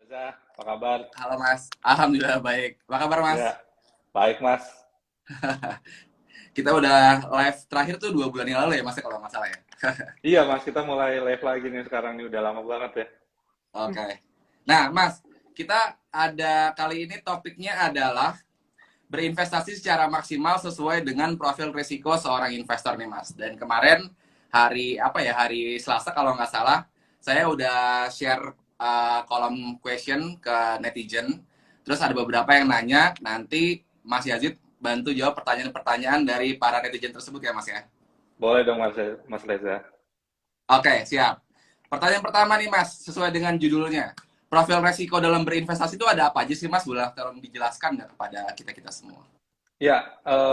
Reza, apa kabar? Halo Mas, Alhamdulillah baik. Apa kabar Mas? Ya, baik Mas. Kita udah live terakhir tuh 2 bulan yang lalu ya Mas, kalau nggak salah ya. Iya Mas, kita mulai live lagi nih sekarang nih, udah lama banget ya. Oke. Nah Mas, kita ada kali ini topiknya adalah berinvestasi secara maksimal sesuai dengan profil risiko seorang investor nih Mas. Dan kemarin hari Selasa kalau nggak salah, saya udah share kolom question ke netizen. Terus ada beberapa yang nanya, nanti Mas Yazid bantu jawab pertanyaan-pertanyaan dari para netizen tersebut ya Mas ya. Boleh dong Mas Reza. Oke, siap. Pertanyaan pertama nih Mas, sesuai dengan judulnya. Profil resiko dalam berinvestasi itu ada apa aja sih Mas? Boleh tolong dijelaskan nggak kepada kita-kita semua? Ya,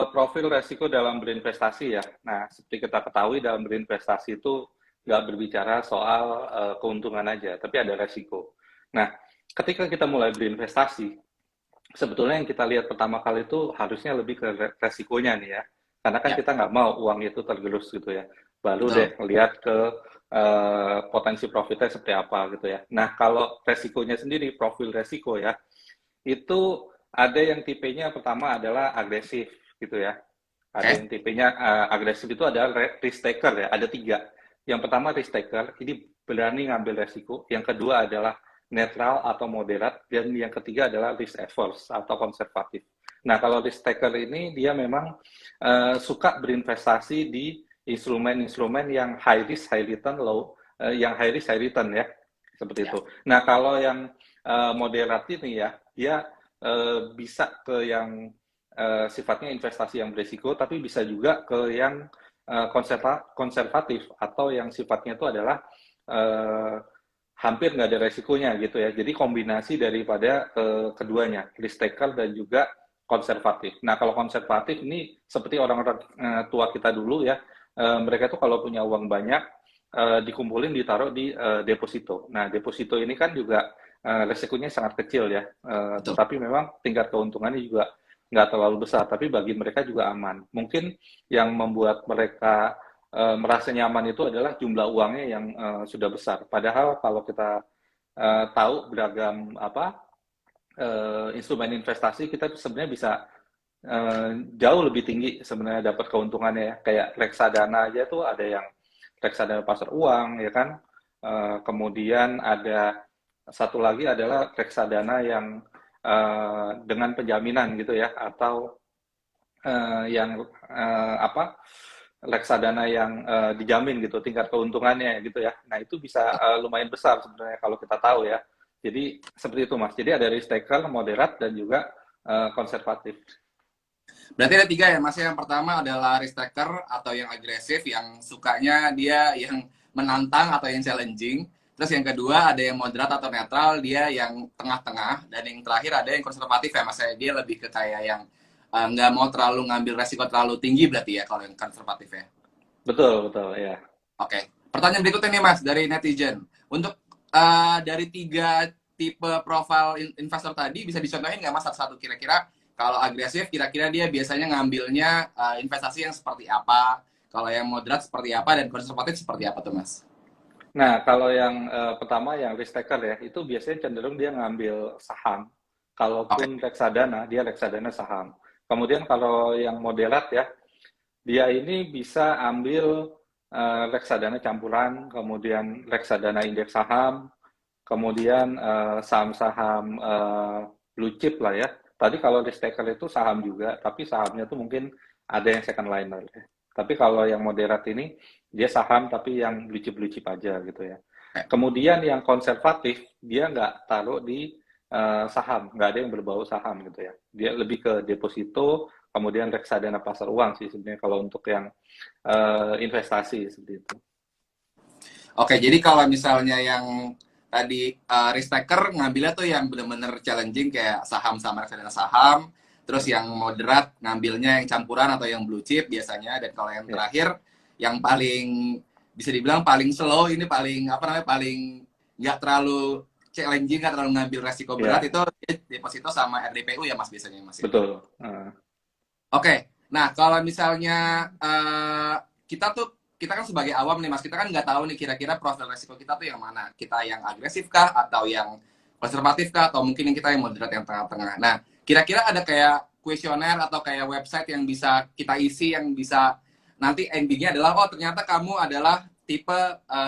profil resiko dalam berinvestasi ya. Nah, seperti kita ketahui dalam berinvestasi itu nggak berbicara soal keuntungan aja, tapi ada resiko. Nah, ketika kita mulai berinvestasi, sebetulnya yang kita lihat pertama kali itu harusnya lebih ke resikonya nih ya. Karena kan Ya, kita nggak mau uang itu tergerus gitu ya. Baru deh betul. lihat ke potensi profitnya seperti apa gitu ya. Nah, kalau resikonya sendiri, profil resiko ya, itu ada yang tipenya pertama adalah agresif gitu ya. Ada Oke. yang tipenya agresif itu adalah risk taker ya, ada 3. Yang pertama risk taker, ini berani ngambil resiko. Yang kedua adalah netral atau moderat, dan yang ketiga adalah risk averse atau konservatif. Nah, kalau risk taker ini dia memang suka berinvestasi di instrumen-instrumen yang high risk, high return, yang high risk, high return ya, seperti Ya. itu. Nah, kalau yang moderat ini ya, dia bisa ke yang sifatnya investasi yang berisiko, tapi bisa juga ke yang konservatif atau yang sifatnya itu adalah uh, hampir nggak ada resikonya gitu ya. Jadi kombinasi daripada keduanya, risk taker dan juga konservatif. Nah, kalau konservatif ini seperti orang-orang tua kita dulu ya, mereka tuh kalau punya uang banyak dikumpulin ditaruh di deposito. Nah, deposito ini kan juga resikonya sangat kecil ya, Betul. tetapi memang tingkat keuntungannya juga nggak terlalu besar, tapi bagi mereka juga aman. Mungkin yang membuat mereka merasa nyaman itu adalah jumlah uangnya yang sudah besar. Padahal kalau kita tahu beragam instrumen investasi, kita sebenarnya bisa jauh lebih tinggi sebenarnya dapat keuntungannya ya. Kayak reksadana aja tuh ada yang reksadana pasar uang ya kan. Kemudian ada satu lagi adalah reksadana yang dengan penjaminan gitu ya, atau yang apa, reksadana yang dijamin gitu tingkat keuntungannya gitu ya. Nah, itu bisa lumayan besar sebenarnya kalau kita tahu ya. Jadi seperti itu Mas. Jadi ada risk taker, moderat, dan juga konservatif. Berarti ada 3 ya Mas. Yang pertama adalah risk taker atau yang agresif, yang sukanya dia yang menantang atau yang challenging. Terus yang kedua ada yang moderat atau netral, dia yang tengah-tengah. Dan yang terakhir ada yang konservatif ya Mas. Dia lebih ke kayak yang nggak mau terlalu ngambil resiko terlalu tinggi berarti ya kalau yang konservatif ya. Betul, betul ya. Oke. Pertanyaan berikutnya nih Mas dari netizen. Untuk dari 3 tipe profil investor tadi bisa dicontohin nggak Mas satu-satu, kira-kira kalau agresif kira-kira dia biasanya ngambilnya investasi yang seperti apa, kalau yang moderat seperti apa, dan konservatif seperti apa tuh Mas? Nah, kalau yang pertama yang risk taker ya, itu biasanya cenderung dia ngambil saham. Oke. Kalaupun reksadana, dia reksadana saham. Kemudian kalau yang moderat ya, dia ini bisa ambil reksadana campuran, kemudian reksadana indeks saham, kemudian saham-saham blue chip lah ya. Tadi kalau risk taker itu saham juga, tapi sahamnya tuh mungkin ada yang second liner ya. Tapi kalau yang moderat ini, dia saham tapi yang blue chip aja gitu ya. Oke. Kemudian yang konservatif, dia nggak taruh di saham, nggak ada yang berbau saham gitu ya. Dia lebih ke deposito, kemudian reksadana pasar uang sih sebenarnya kalau untuk yang investasi seperti itu. Oke, jadi kalau misalnya yang tadi risk taker ngambilnya tuh yang bener-bener challenging kayak saham sama reksadana saham, terus yang moderat ngambilnya yang campuran atau yang blue chip biasanya, dan kalau yang Ya, terakhir yang paling bisa dibilang paling slow, ini paling apa namanya, paling nggak terlalu challenging, nggak terlalu ngambil resiko berat, ya, itu deposito sama RDPU ya Mas biasanya Mas ya. betul. Oke, nah kalau misalnya kita kan sebagai awam nih Mas, kita kan nggak tahu nih kira-kira profil resiko kita tuh yang mana. Kita yang agresif kah atau yang konservatif kah, atau mungkin yang kita yang moderat, yang tengah-tengah. Nah, kira-kira ada kayak kuesioner atau kayak website yang bisa kita isi, yang bisa nanti endingnya adalah, oh ternyata kamu adalah tipe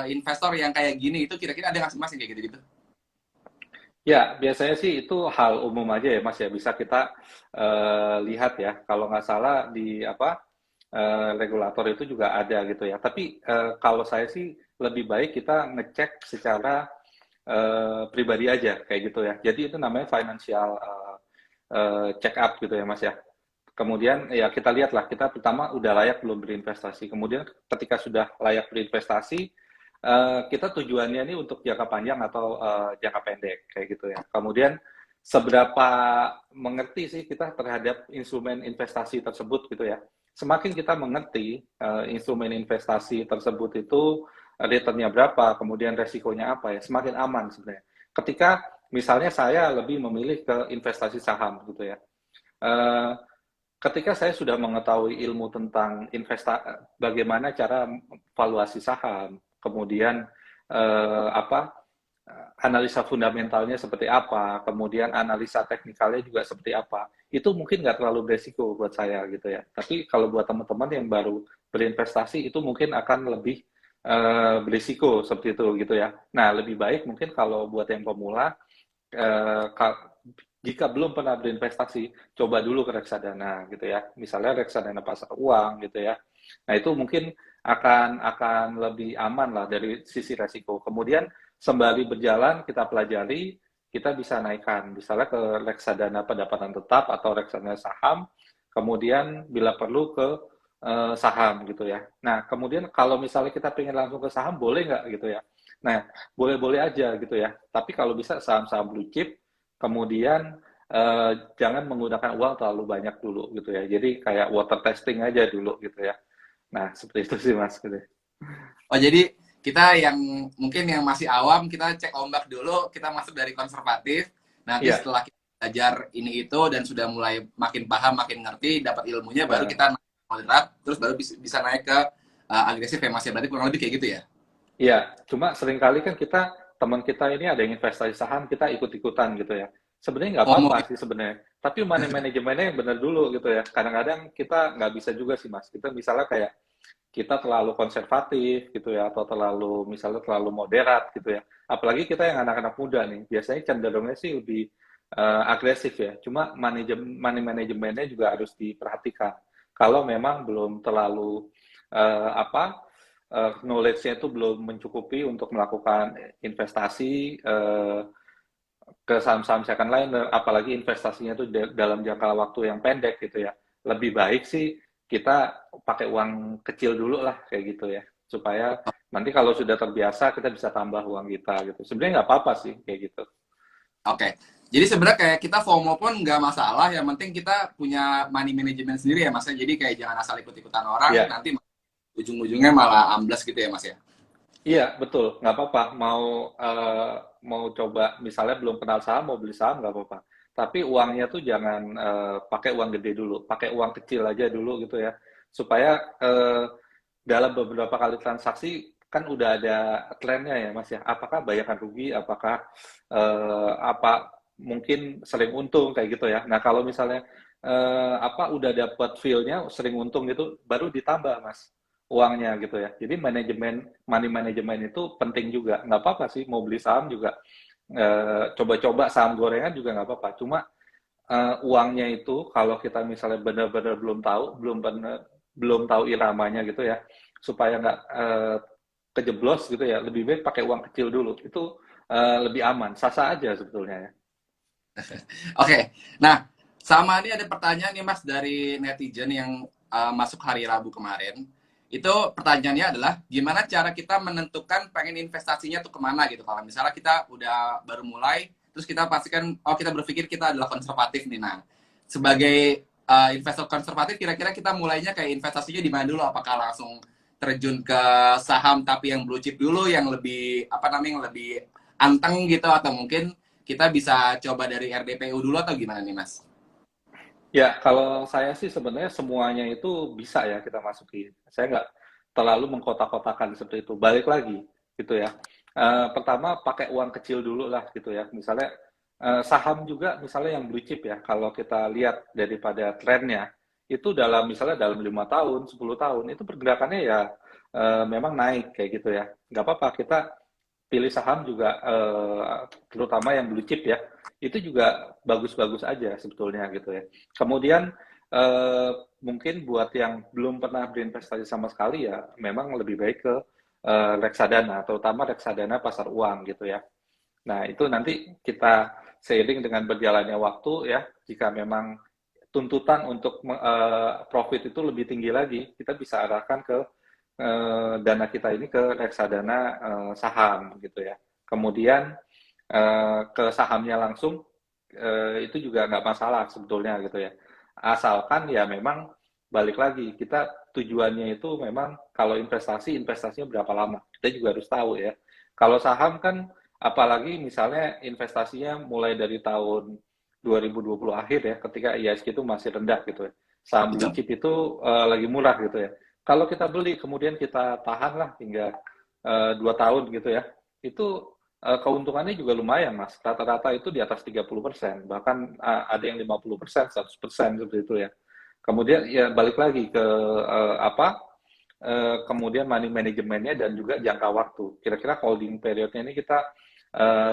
investor yang kayak gini. Itu kira-kira ada nggak sih Mas yang kayak gitu-gitu? Ya, biasanya sih itu hal umum aja ya Mas ya, bisa kita lihat ya. Kalau nggak salah di apa regulator itu juga ada gitu ya. Tapi kalau saya sih lebih baik kita ngecek secara pribadi aja kayak gitu ya. Jadi itu namanya financial check up gitu ya Mas ya. Kemudian ya kita lihatlah kita pertama udah layak belum berinvestasi. Kemudian ketika sudah layak berinvestasi, kita tujuannya ini untuk jangka panjang atau jangka pendek kayak gitu ya. Kemudian seberapa mengerti sih kita terhadap instrumen investasi tersebut gitu ya. Semakin kita mengerti instrumen investasi tersebut itu returnnya berapa, kemudian resikonya apa ya, semakin aman sebenarnya. Ketika misalnya saya lebih memilih ke investasi saham gitu ya. Eh, Ketika saya sudah mengetahui ilmu tentang bagaimana cara valuasi saham, kemudian apa analisa fundamentalnya seperti apa, kemudian analisa teknikalnya juga seperti apa, itu mungkin nggak terlalu beresiko buat saya gitu ya. Tapi kalau buat teman-teman yang baru berinvestasi itu mungkin akan lebih berisiko seperti itu gitu ya. Nah lebih baik mungkin kalau buat yang pemula eh, jika belum pernah berinvestasi, coba dulu ke reksadana gitu ya. Misalnya reksadana pasar uang gitu ya. Nah, itu mungkin akan lebih aman lah dari sisi resiko. Kemudian sembari berjalan kita pelajari, kita bisa naikkan misalnya ke reksadana pendapatan tetap atau reksadana saham, kemudian bila perlu ke saham gitu ya. Nah, kemudian kalau misalnya kita pengen langsung ke saham, boleh nggak gitu ya? Nah, boleh-boleh aja gitu ya. Tapi kalau bisa saham-saham blue chip, kemudian jangan menggunakan uang terlalu banyak dulu gitu ya. Jadi kayak water testing aja dulu gitu ya. Nah, seperti itu sih Mas gitu. Oh, jadi kita yang mungkin yang masih awam, kita cek ombak dulu, kita masuk dari konservatif. Nanti Iya, setelah kita belajar ini itu dan sudah mulai makin paham, makin ngerti, dapat ilmunya, baru eh, kita naik moderat, terus baru bisa naik ke agresif ya Mas ya. Berarti kurang lebih kayak gitu ya. iya. Cuma seringkali kan kita teman kita ini ada yang investasi saham, kita ikut-ikutan gitu ya. Sebenarnya nggak FOMO apa-apa gitu. sih sebenarnya. Tapi manajemennya yang benar dulu gitu ya. Kadang-kadang kita nggak bisa juga sih Mas. Kita misalnya kayak kita terlalu konservatif gitu ya atau terlalu misalnya terlalu moderat gitu ya. Apalagi kita yang anak-anak muda nih, biasanya cenderungnya sih lebih agresif ya. Cuma money manajemennya juga harus diperhatikan. Kalau memang belum terlalu apa knowledge-nya itu belum mencukupi untuk melakukan investasi ke saham-saham second liner, apalagi investasinya itu dalam jangka waktu yang pendek gitu ya. Lebih baik sih kita pakai uang kecil dulu lah kayak gitu ya, supaya nanti kalau sudah terbiasa kita bisa tambah uang kita gitu. Sebenarnya nggak apa-apa sih kayak gitu. Oke. Jadi sebenarnya kayak kita FOMO pun nggak masalah, yang penting kita punya money management sendiri ya Mas ya. Jadi kayak jangan asal ikut-ikutan orang, Iya, nanti ujung-ujungnya malah amblas gitu ya Mas ya. iya betul, nggak apa-apa. Mau coba misalnya belum kenal saham mau beli saham nggak apa-apa. Tapi uangnya tuh jangan pakai uang gede dulu, pakai uang kecil aja dulu gitu ya, supaya dalam beberapa kali transaksi kan udah ada trennya ya Mas ya. Apakah banyakan rugi, apakah apa mungkin sering untung kayak gitu ya. Nah kalau misalnya apa udah dapat feel-nya sering untung gitu, baru ditambah Mas uangnya gitu ya. Jadi money management itu penting juga. Nggak apa-apa sih mau beli saham juga coba-coba saham gorengan juga nggak apa-apa. Cuma uangnya itu kalau kita misalnya benar-benar belum tahu iramanya gitu ya, supaya nggak kejeblos gitu ya, lebih baik pakai uang kecil dulu. Itu lebih aman, sah-sah aja sebetulnya ya. Oke. Nah, sama ini ada pertanyaan nih Mas dari netizen yang masuk hari Rabu kemarin. Itu pertanyaannya adalah gimana cara kita menentukan pengen investasinya tuh kemana gitu. Kalau misalnya kita udah baru mulai, terus kita pastikan, oh kita berpikir kita adalah konservatif nih. Nah, sebagai investor konservatif, kira-kira kita mulainya kayak investasinya di mana dulu? Apakah langsung terjun ke saham tapi yang blue chip dulu, yang lebih apa namanya, yang lebih anteng gitu, atau mungkin kita bisa coba dari RDPU dulu atau gimana nih Mas? Ya, kalau saya sih sebenarnya semuanya itu bisa ya kita masuki. Saya nggak terlalu mengkotak-kotakan seperti itu. Balik lagi gitu ya. Pertama pakai uang kecil dulu lah gitu ya. Misalnya Saham juga misalnya yang blue chip ya, kalau kita lihat daripada trennya, itu misalnya dalam 5 tahun, 10 tahun, itu pergerakannya ya memang naik kayak gitu ya. Nggak apa-apa, kita pilih saham juga, terutama yang blue chip ya, itu juga bagus-bagus aja sebetulnya gitu ya. Kemudian eh, mungkin buat yang belum pernah berinvestasi sama sekali ya, memang lebih baik ke reksadana, terutama reksadana pasar uang gitu ya. Nah, itu nanti kita seiring dengan berjalannya waktu ya, jika memang tuntutan untuk profit itu lebih tinggi lagi, kita bisa arahkan ke dana kita ini ke reksadana saham gitu ya. Kemudian ke sahamnya langsung itu juga nggak masalah sebetulnya gitu ya. Asalkan ya memang balik lagi kita tujuannya itu memang kalau investasinya berapa lama. Kita juga harus tahu ya. Kalau saham kan apalagi misalnya investasinya mulai dari tahun 2020 akhir ya ketika IHSG itu masih rendah gitu ya. Saham blue Betul. chip itu lagi murah gitu ya. Kalau kita beli kemudian kita tahan lah hingga 2 tahun gitu ya. Itu keuntungannya juga lumayan, Mas. Rata-rata itu di atas 30%, bahkan ada yang 50%, 100% seperti itu ya. Kemudian ya balik lagi ke kemudian money manajemennya dan juga jangka waktu. Kira-kira holding periodnya ini kita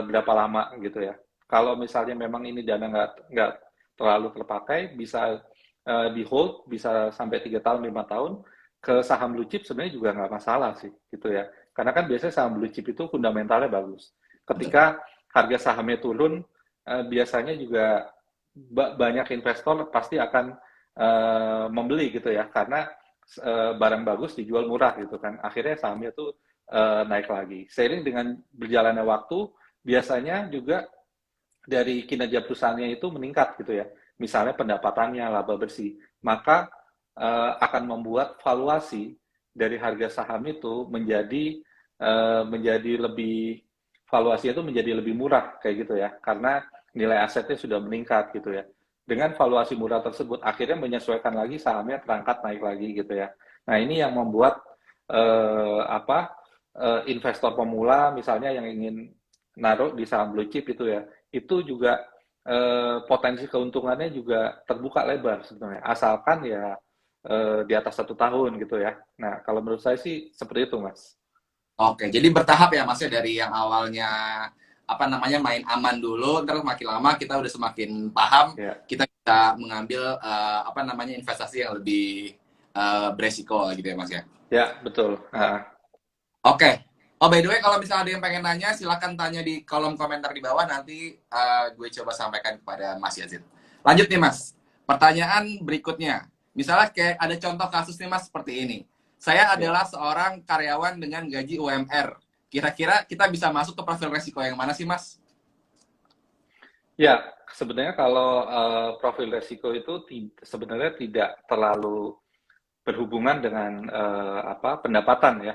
berapa lama gitu ya. Kalau misalnya memang ini dana nggak terlalu terpakai, bisa di hold, bisa sampai 3 tahun, 5 tahun, ke saham blue chip sebenarnya juga nggak masalah sih gitu ya. Karena kan biasanya saham blue chip itu fundamentalnya bagus. Betul. Ketika harga sahamnya turun, biasanya juga banyak investor pasti akan membeli gitu ya, karena barang bagus dijual murah gitu kan. Akhirnya sahamnya tuh naik lagi. Seiring dengan berjalannya waktu, biasanya juga dari kinerja perusahaannya itu meningkat gitu ya. Misalnya pendapatannya, laba bersih. Maka akan membuat valuasi dari harga saham itu menjadi lebih valuasinya itu menjadi lebih murah kayak gitu ya. Karena nilai asetnya sudah meningkat gitu ya. Dengan valuasi murah tersebut akhirnya menyesuaikan lagi sahamnya terangkat naik lagi gitu ya. Nah, ini yang membuat investor pemula misalnya yang ingin naruh di saham blue chip itu ya, itu juga potensi keuntungannya juga terbuka lebar sebenarnya, asalkan ya di atas 1 tahun gitu ya. Nah, kalau menurut saya sih seperti itu, Mas. Oke, jadi bertahap ya Mas ya, dari yang awalnya apa namanya main aman dulu, terus makin lama kita udah semakin paham, Ya, kita bisa mengambil apa namanya investasi yang lebih beresiko gitu ya Mas ya. ya betul. Nah, Oke. Oh, by the way, kalau misalnya ada yang pengen nanya, silakan tanya di kolom komentar di bawah. Nanti gue coba sampaikan kepada Mas Yazid. Lanjut nih, Mas. Pertanyaan berikutnya. Misalnya kayak ada contoh kasus nih, Mas, seperti ini. Saya ya, adalah seorang karyawan dengan gaji UMR. Kira-kira kita bisa masuk ke profil resiko yang mana sih, Mas? ya. Sebenarnya kalau profil resiko itu sebenarnya tidak terlalu berhubungan dengan pendapatan ya.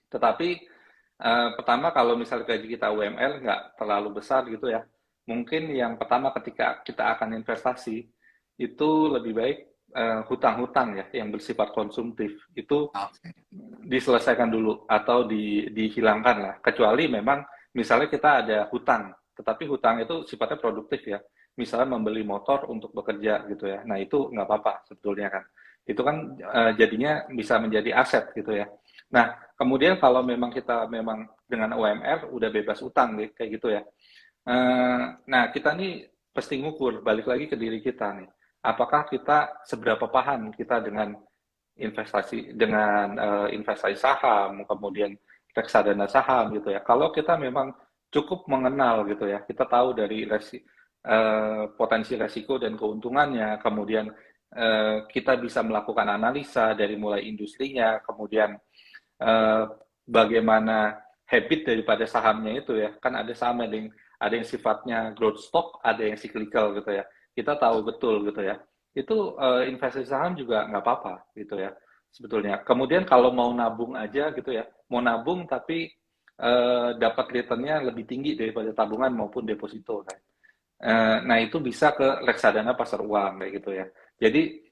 Tetapi pertama kalau misalnya gaji kita UMR nggak terlalu besar gitu ya, mungkin yang pertama ketika kita akan investasi itu lebih baik hutang-hutang ya yang bersifat konsumtif itu Oke. diselesaikan dulu atau dihilangkan lah. Kecuali memang misalnya kita ada hutang, tetapi hutang itu sifatnya produktif ya. Misalnya membeli motor untuk bekerja gitu ya. Nah itu nggak apa-apa sebetulnya kan. Itu kan jadinya bisa menjadi aset gitu ya. Nah kemudian kalau memang kita memang dengan UMR udah bebas utang kayak gitu ya. Nah kita nih pasti ngukur balik lagi ke diri kita nih. Apakah kita seberapa paham kita dengan investasi saham, kemudian reksadana saham gitu ya. Kalau kita memang cukup mengenal gitu ya, kita tahu dari potensi resiko dan keuntungannya, kemudian kita bisa melakukan analisa dari mulai industrinya, kemudian eh, bagaimana habit daripada sahamnya itu ya. Kan ada saham ada yang sifatnya growth stock, ada yang cyclical gitu ya. Kita tahu betul gitu ya. Itu investasi saham juga nggak apa-apa gitu ya sebetulnya. Kemudian kalau mau nabung aja gitu ya, mau nabung tapi dapat returnnya lebih tinggi daripada tabungan maupun deposito kan. Nah itu bisa ke reksadana pasar uang kayak gitu ya. Jadi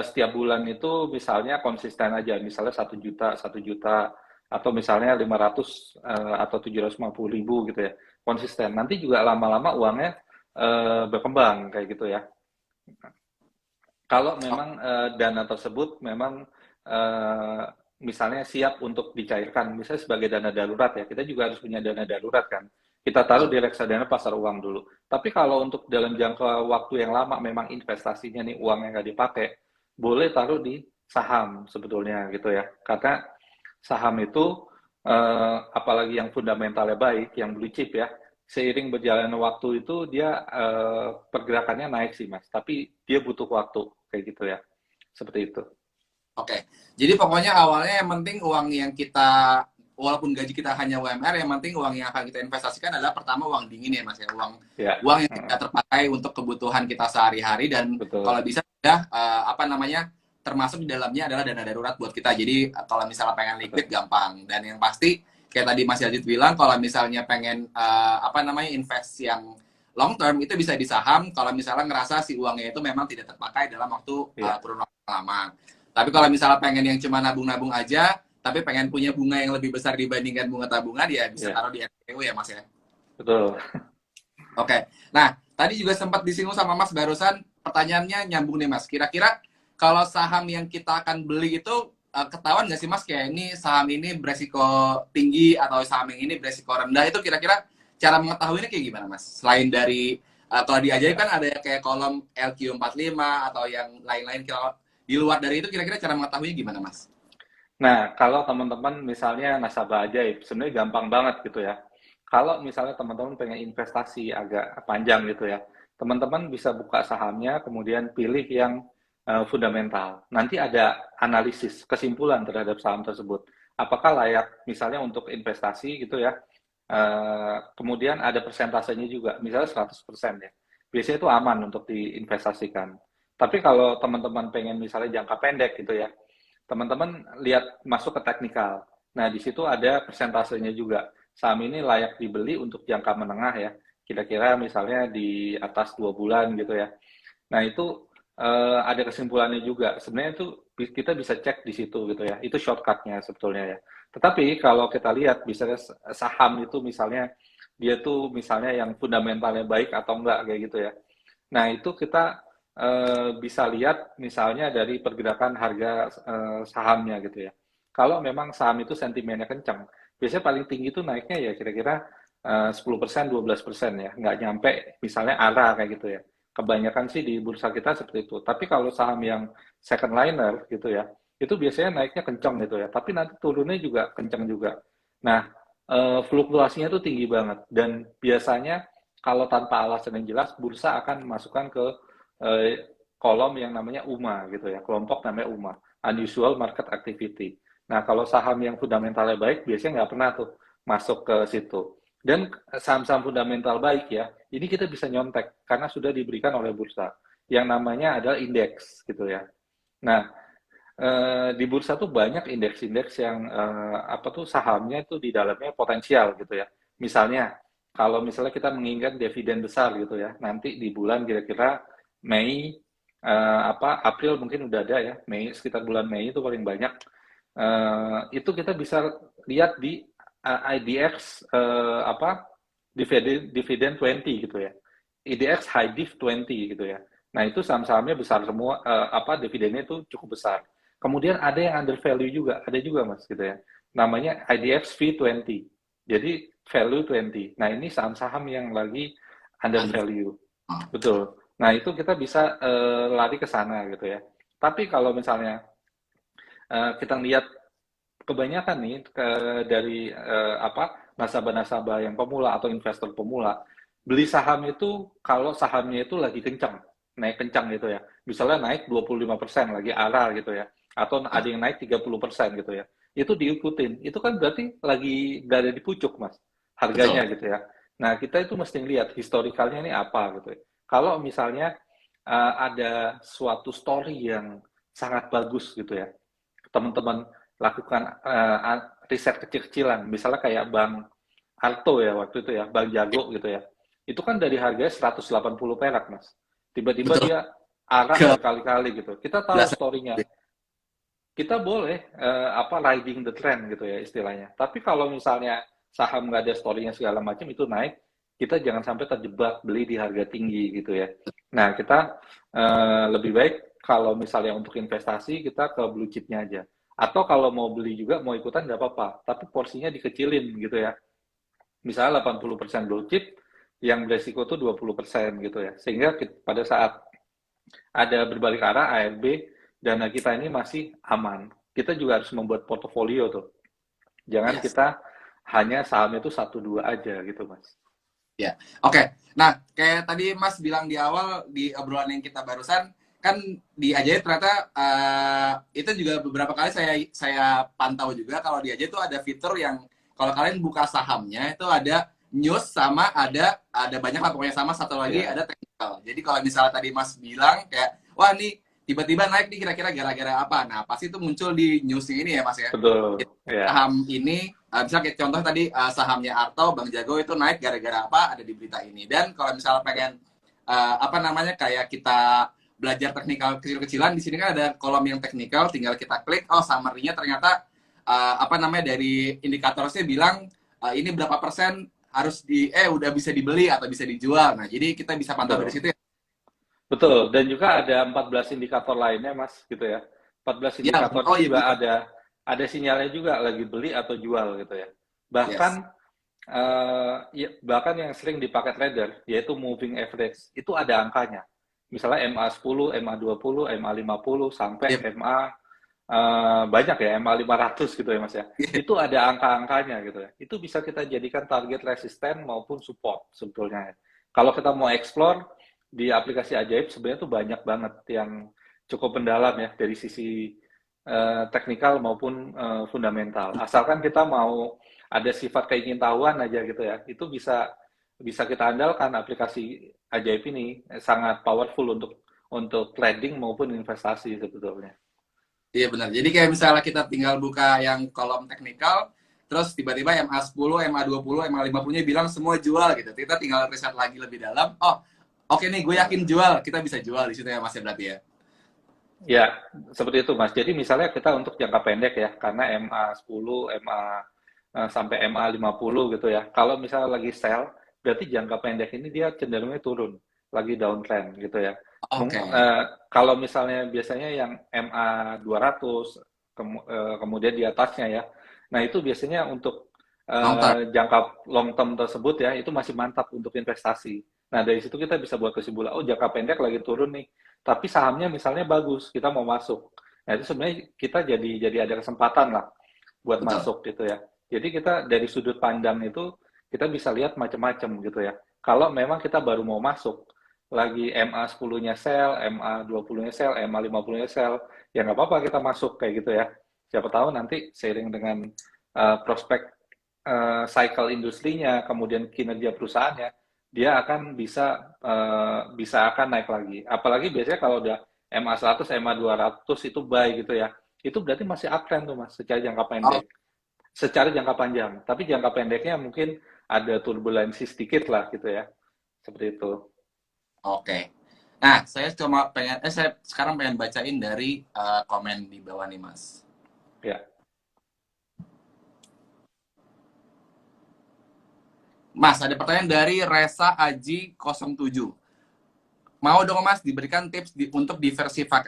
setiap bulan itu misalnya konsisten aja, misalnya 1 juta, 1 juta, atau misalnya 500 atau 750 ribu gitu ya. konsisten. Nanti juga lama-lama uangnya berkembang kayak gitu ya. Kalau memang dana tersebut memang eh, misalnya siap untuk dicairkan, misalnya sebagai dana darurat ya, kita juga harus punya dana darurat kan. Kita taruh di reksadana pasar uang dulu. Tapi kalau untuk dalam jangka waktu yang lama memang investasinya nih uang yang nggak dipakai, boleh taruh di saham sebetulnya gitu ya. Karena saham itu apalagi yang fundamentalnya baik, yang blue chip ya, seiring berjalannya waktu itu dia pergerakannya naik sih mas, tapi dia butuh waktu kayak gitu ya, seperti itu. Oke, jadi pokoknya awalnya yang penting uang yang kita, walaupun gaji kita hanya UMR, yang penting uang yang akan kita investasikan adalah pertama uang dingin ya mas ya, uang Ya, uang yang tidak terpakai untuk kebutuhan kita sehari-hari, dan kalau betul. bisa ya apa namanya, termasuk di dalamnya adalah dana darurat buat kita. Jadi kalau misalnya pengen liquid Betul. gampang, dan yang pasti kayak tadi Mas Yazid bilang, kalau misalnya pengen apa namanya, invest yang long term itu bisa di saham kalau misalnya ngerasa si uangnya itu memang tidak terpakai dalam waktu Ya, kurun waktu lama. Tapi kalau misalnya pengen yang cuma nabung-nabung aja, tapi pengen punya bunga yang lebih besar dibandingkan bunga tabungan, ya bisa ya, taruh di NPW ya Mas ya. betul. Oke. Nah, tadi juga sempat disinggung sama Mas barusan, pertanyaannya nyambung nih Mas. Kira-kira kalau saham yang kita akan beli itu ketahuan nggak sih Mas, kayak ini saham ini beresiko tinggi atau saham yang ini beresiko rendah, itu kira-kira cara mengetahuinya kayak gimana Mas? Selain dari kalau di Ajaib Ya. kan ada kayak kolom LQ45 atau yang lain-lain, di luar dari itu kira-kira cara mengetahuinya gimana Mas? Nah, kalau teman-teman misalnya nasabah ajaib, sebenarnya gampang banget gitu ya. Kalau misalnya teman-teman pengen investasi agak panjang gitu ya, teman-teman bisa buka sahamnya, kemudian pilih yang fundamental. Nanti ada analisis, kesimpulan terhadap saham tersebut. Apakah layak misalnya untuk investasi gitu ya. Kemudian ada persentasenya juga, misalnya 100% ya. Biasanya itu aman untuk diinvestasikan. Tapi kalau teman-teman pengen misalnya jangka pendek gitu ya, teman-teman lihat masuk ke teknikal. Nah, di situ ada persentasenya juga. Saham ini layak dibeli untuk jangka menengah ya. Kira-kira misalnya di atas 2 bulan gitu ya. Nah, itu ada kesimpulannya juga. Sebenarnya itu kita bisa cek di situ gitu ya. Itu shortcutnya sebetulnya ya. Tetapi kalau kita lihat misalnya saham itu misalnya dia tuh misalnya yang fundamentalnya baik atau enggak kayak gitu ya. Nah, itu kita bisa lihat misalnya dari pergerakan harga sahamnya gitu ya. Kalau memang saham itu sentimennya kencang, biasanya paling tinggi itu naiknya ya kira-kira 10%, 12% ya, nggak nyampe misalnya ARA kayak gitu ya. Kebanyakan sih di bursa kita seperti itu. Tapi kalau saham yang second liner gitu ya, itu biasanya naiknya kencang gitu ya. Tapi nanti turunnya juga kencang juga. Nah, fluktuasinya itu tinggi banget. Dan biasanya kalau tanpa alasan yang jelas, bursa akan masukkan ke eh, kolom yang namanya UMA gitu ya, kelompok namanya UMA, Unusual Market Activity. Nah, kalau saham yang fundamentalnya baik, biasanya nggak pernah tuh masuk ke situ. Dan saham-saham fundamental baik ya, ini kita bisa nyontek karena sudah diberikan oleh bursa. Yang namanya adalah indeks gitu ya. Nah, di bursa tuh banyak indeks-indeks yang apa tuh sahamnya itu di dalamnya potensial gitu ya. Misalnya kalau misalnya kita menginginkan dividen besar gitu ya, nanti di bulan kira-kira Mei apa April mungkin udah ada ya, Mei sekitar bulan Mei itu paling banyak. Itu kita bisa lihat di IDX apa dividen 20 gitu ya. IDX High Div 20 gitu ya. Nah, itu saham-sahamnya besar semua apa dividennya itu cukup besar. Kemudian ada yang under value juga, ada juga mas gitu ya. Namanya IDX V20. Jadi value 20. Nah ini saham-saham yang lagi under value. Betul. Nah itu kita bisa lari ke sana gitu ya. Tapi kalau misalnya kita lihat kebanyakan nih dari apa nasabah-nasabah yang pemula atau investor pemula beli saham itu kalau sahamnya itu lagi kencang, naik kencang gitu ya. Misalnya naik 25% lagi ARA gitu ya. Atau ada yang naik 30% gitu ya. Itu diikutin. Itu kan berarti lagi berada di pucuk, Mas. Betul. Harganya gitu ya. Nah, kita itu mesti lihat historikalnya ini apa gitu ya. Kalau misalnya ada suatu story yang sangat bagus gitu ya. Teman-teman lakukan riset kecil-kecilan, misalnya kayak Bang Arto ya waktu itu ya, Bang Jago gitu ya. Itu kan dari harganya 180 perak, Mas. Tiba-tiba Betul. dia arah Ke berkali-kali gitu. Kita tahu belasan. story-nya. Kita boleh apa riding the trend gitu ya istilahnya. Tapi kalau misalnya saham nggak ada story-nya segala macam itu naik, kita jangan sampai terjebak beli di harga tinggi gitu ya. Nah, kita lebih baik kalau misalnya untuk investasi kita ke blue chipnya aja. Atau kalau mau beli juga mau ikutan nggak apa-apa, tapi porsinya dikecilin gitu ya. Misalnya 80% blue chip, yang beresiko tuh 20% gitu ya. Sehingga pada saat ada berbalik arah A, B, dana kita ini masih aman. Kita juga harus membuat portofolio tuh. Jangan Yes. kita hanya saham itu satu dua aja gitu, Mas. Ya, oke. Nah, kayak tadi Mas bilang di awal di obrolan yang kita barusan, kan di Ajaib ternyata itu juga beberapa kali saya pantau juga kalau di Ajaib itu ada fitur yang kalau kalian buka sahamnya itu ada news sama ada banyak lah pokoknya sama satu lagi Ya, ada technical. Jadi kalau misalnya tadi Mas bilang kayak wah nih tiba-tiba naik nih kira-kira gara-gara apa? Nah, pasti itu muncul di newsnya ini ya Mas ya. betul. Ya, Saham ini misalnya kayak contoh tadi sahamnya Arto, Bang Jago itu naik gara-gara apa ada di berita ini. Dan kalau misalnya pengen apa namanya kayak kita belajar teknikal kecil-kecilan di sini kan ada kolom yang teknikal, tinggal kita klik oh summary-nya ternyata apa namanya dari indikatornya bilang ini berapa persen harus udah bisa dibeli atau bisa dijual. Nah, jadi kita bisa pantau dari betul. situ ya. Betul, dan juga ada 14 indikator lainnya, Mas, gitu ya. 14 Ya, indikator oh ini iya juga benar. ada sinyalnya juga lagi beli atau jual gitu ya. Bahkan Yes. bahkan yang sering dipakai trader yaitu moving average itu ada angkanya. Misalnya MA10, MA20, MA50 sampai Yep. MA banyak ya, MA500 gitu ya Mas ya. Itu ada angka-angkanya gitu ya. Itu bisa kita jadikan target resisten maupun support sebetulnya. Kalau kita mau explore di aplikasi Ajaib sebenarnya tuh banyak banget yang cukup mendalam ya dari sisi teknikal maupun fundamental. Asalkan kita mau ada sifat keingintahuan aja gitu ya, itu bisa bisa kita andalkan aplikasi Ajaib ini sangat powerful untuk trading maupun investasi sebetulnya. Iya benar. Jadi kayak misalnya kita tinggal buka yang kolom teknikal, terus tiba-tiba MA10, MA20, MA50-nya bilang semua jual gitu. Kita tinggal riset lagi lebih dalam. Oh, oke nih gue yakin jual. Kita bisa jual di situ ya Mas ya berarti ya. Ya, seperti itu Mas. Jadi misalnya kita untuk jangka pendek ya, karena MA10, MA sampai MA50 gitu ya. Kalau misalnya lagi sell, berarti jangka pendek ini dia cenderungnya turun, lagi downtrend gitu ya. Oke. Kalau misalnya biasanya yang MA200, kemudian di atasnya ya. Nah, itu biasanya untuk Long term. jangka long term tersebut ya, itu masih mantap untuk investasi. Nah, dari situ kita bisa buat kesimpulan, oh jangka pendek lagi turun nih, tapi sahamnya misalnya bagus, kita mau masuk. Nah, itu sebenarnya kita jadi ada kesempatan lah buat Betul. masuk gitu ya. Jadi kita dari sudut pandang itu kita bisa lihat macam-macam gitu ya. Kalau memang kita baru mau masuk, lagi MA10-nya sell, MA20-nya sell, MA50-nya sell, ya nggak apa-apa kita masuk kayak gitu ya. Siapa tahu nanti seiring dengan prospek cycle industrinya, kemudian kinerja perusahaannya, dia akan bisa akan naik lagi. Apalagi biasanya kalau udah MA100, MA200 itu buy gitu ya. Itu berarti masih uptrend tuh Mas secara jangka Oh, pendek. Secara jangka panjang. Tapi jangka pendeknya mungkin ada turbulensi sedikit lah gitu ya. Seperti itu. oke. Nah, saya sekarang pengen bacain dari komen di bawah nih Mas. Ya. Mas, ada pertanyaan dari Resa Aji 07. Mau dong Mas diberikan tips untuk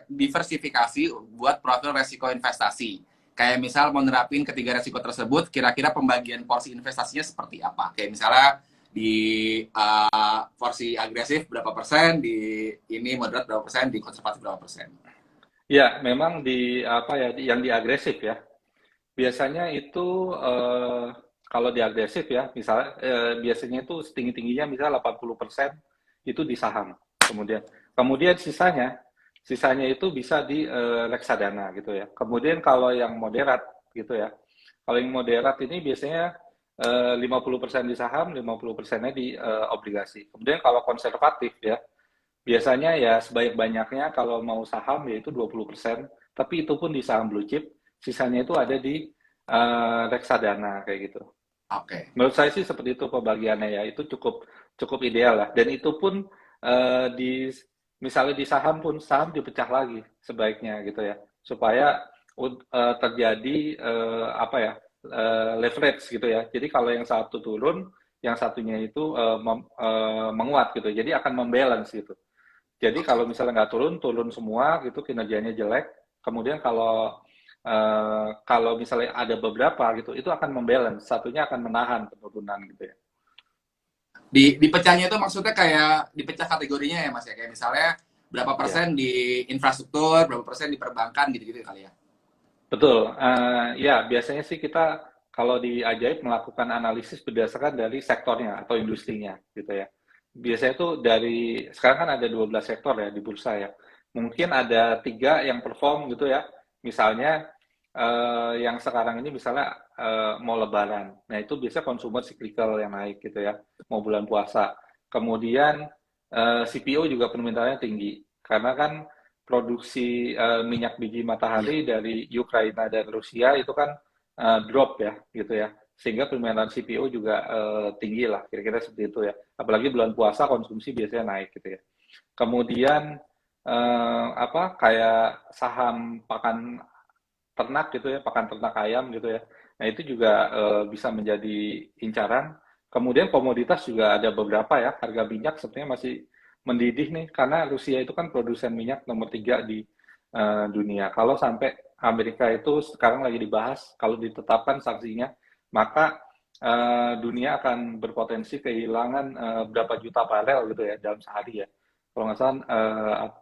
diversifikasi buat profil resiko investasi. Kayak misal mau nerapin ketiga resiko tersebut, kira-kira pembagian porsi investasinya seperti apa? Kayak misalnya di porsi agresif berapa persen, di ini moderat berapa persen, di konservatif berapa persen. Ya, memang di apa ya, yang di agresif ya. Biasanya itu kalau di agresif ya, misalnya biasanya itu setinggi-tingginya misalnya 80% itu di saham. Kemudian sisanya itu bisa di reksadana gitu ya. Kemudian kalau yang moderat gitu ya. Kalau yang moderat ini biasanya 50% di saham, 50%-nya di obligasi. Kemudian kalau konservatif ya, biasanya ya sebanyak-banyaknya kalau mau saham yaitu 20%, tapi itu pun di saham blue chip, sisanya itu ada di reksadana kayak gitu. Oke. Menurut saya sih seperti itu pembagiannya ya, itu cukup cukup ideal lah. Dan itu pun di misalnya di saham pun saham dipecah lagi sebaiknya gitu ya, supaya terjadi apa ya leverage gitu ya. Jadi kalau yang satu turun, yang satunya itu menguat gitu. Jadi akan membalance gitu. Jadi kalau misalnya nggak turun semua gitu kinerjanya jelek. Kemudian kalau misalnya ada beberapa gitu, itu akan membalance. Satunya akan menahan penurunan gitu ya. Dipecahnya itu maksudnya kayak dipecah kategorinya ya Mas ya. Kayak misalnya berapa Ya, persen di infrastruktur, berapa persen di perbankan gitu-gitu kali ya. betul. Ya, biasanya sih kita kalau di Ajaib melakukan analisis berdasarkan dari sektornya atau industrinya gitu ya. Biasanya itu sekarang kan ada 12 sektor ya di bursa ya. Mungkin ada 3 yang perform gitu ya. Misalnya yang sekarang ini misalnya mau lebaran. Nah, itu biasanya consumer cyclical yang naik gitu ya. Mau bulan puasa. Kemudian CPO juga permintaannya tinggi. Karena kan produksi minyak biji Iya. matahari dari Ukraina dan Rusia itu kan drop ya gitu ya, sehingga permintaan CPO juga tinggi lah kira-kira seperti itu ya, apalagi bulan puasa konsumsi biasanya naik gitu ya. Kemudian apa kayak saham pakan ternak gitu ya, pakan ternak ayam gitu ya, nah itu juga bisa menjadi incaran. Kemudian komoditas juga ada beberapa ya, harga minyak sebenarnya masih mendidih nih karena Rusia itu kan produsen minyak nomor 3 di dunia. Kalau sampai Amerika itu sekarang lagi dibahas, kalau ditetapkan sanksinya, maka dunia akan berpotensi kehilangan berapa juta barel gitu ya dalam sehari ya. Kalau nggak salah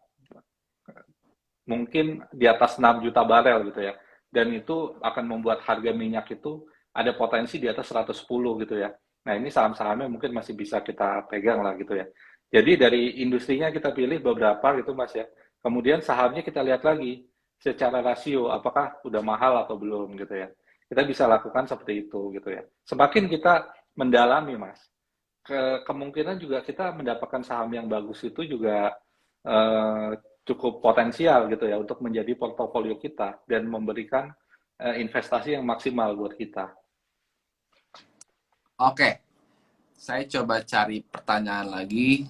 mungkin di atas 6 juta barel gitu ya. Dan itu akan membuat harga minyak itu ada potensi di atas 110 gitu ya. Nah, ini saham-sahamnya mungkin masih bisa kita pegang lah gitu ya. Jadi dari industrinya kita pilih beberapa gitu Mas ya. Kemudian sahamnya kita lihat lagi secara rasio apakah udah mahal atau belum gitu ya. Kita bisa lakukan seperti itu gitu ya. Semakin kita mendalami Mas, kemungkinan juga kita mendapatkan saham yang bagus itu juga eh, cukup potensial gitu ya untuk menjadi portofolio kita dan memberikan investasi yang maksimal buat kita. Oke, saya coba cari pertanyaan lagi.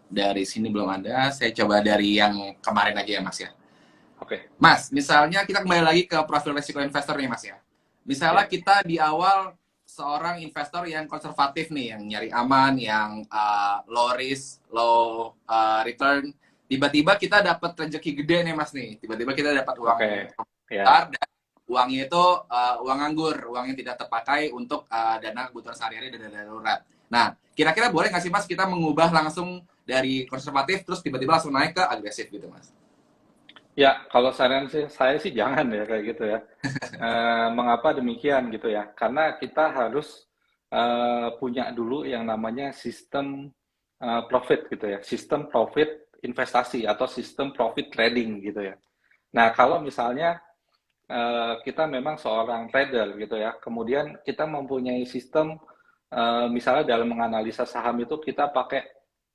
Dari sini belum ada. Saya coba dari yang kemarin aja ya Mas ya. Oke, Mas, misalnya kita kembali lagi ke profil risiko investor nih Mas ya. Misalnya ya, kita di awal seorang investor yang konservatif nih, yang nyari aman, yang low risk, low return. Tiba-tiba kita dapat rezeki gede nih Mas nih. Tiba-tiba kita dapat uang oke, besar ya, dan uangnya itu uang nganggur, uang yang tidak terpakai untuk dana kebutuhan sehari-hari dan dana darurat. Nah, kira-kira boleh nggak sih Mas kita mengubah langsung dari konservatif terus tiba-tiba langsung naik ke agresif gitu Mas? ya. Kalau saran saya sih jangan ya kayak gitu ya. Mengapa demikian gitu ya? Karena kita harus punya dulu yang namanya sistem profit gitu ya, sistem profit investasi atau sistem profit trading gitu ya. Nah, kalau misalnya kita memang seorang trader gitu ya. Kemudian kita mempunyai sistem, misalnya dalam menganalisa saham itu kita pakai